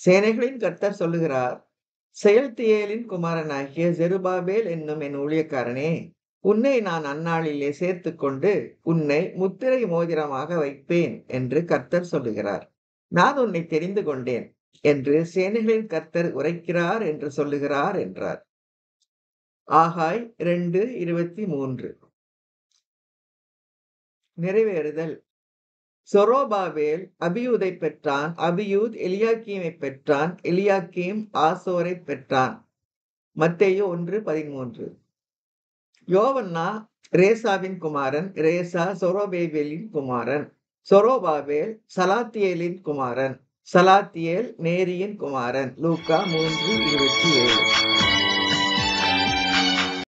சேனைகளின் கர்த்தர் சொல்லுகிறார், செயல்தியேலின் குமாரனாகிய செருபாபேல் என்னும் என் ஊழியக்காரனே, உன்னை நான் அந்நாளிலே சேர்த்துக்கொண்டு உன்னை முத்திரை மோதிரமாக வைப்பேன் என்று கர்த்தர் சொல்லுகிறார். நான் உன்னை தெரிந்து கொண்டேன் என்று சேனைகளின் கர்த்தர் உரைக்கிறார் என்று சொல்லுகிறார் என்றார். ஆகாய் 2:23. நிறைவேறுதல். சொரோபாபேல் அபியூதை பெற்றான், அபியூத் எலியாக்கீமை பெற்றான், எலியாக்கீம் ஆசோரை பெற்றான். மத்தேயு 1:13. யோவன்னா ரேசாவின் குமாரன், ரேசா சொரோபேபேலின் குமாரன், சொரோபாபேல் சலாத்தியேலின் குமாரன், சலாத்தியேல் நேரியின் குமாரன். லூக்கா 3:27.